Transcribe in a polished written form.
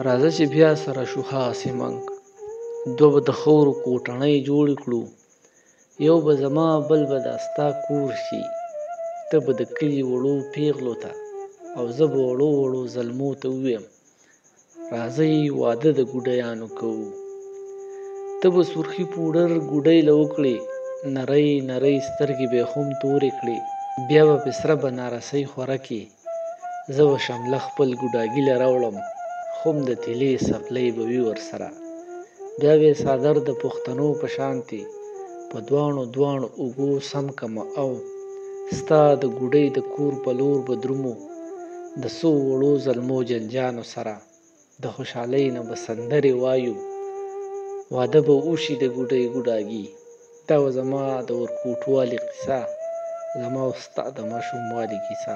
راځه چې بیا سره شو خاصې منګ، دوه به د خاورو کوټنۍ جوړې کړو، یو به زما بل به دا ستا کور شي. ته به د کلي وړو پیغلو ته او زه به وړو وړو زلمو ته ووایم راځئ واده د ګوډیانو کوو. ته به سرخي پوډر ګوډۍ له وکړې، نرۍ نرۍ سترګې به یې هم تورې کړې، بیا به پې سره بنارسۍ خوره کې. زه به شمله خپل ګوډاګي له راوړم، هم د طلې څپلۍ به وي ورسره. بیا به یې څادر د پښتنو په شانتې په دواړو دواړو اوږو سم کمه او ستا د ګوډۍ د کور په لور به درومو د څو وړو زلمو جنجانو سره. د خوشحالۍ نه به سندرې وایو، واده به وشي د ګوډۍ ګوډاګي. دا و زما د ورکوټوالي قصه، زما او ستا د ماشوموالي کیسه.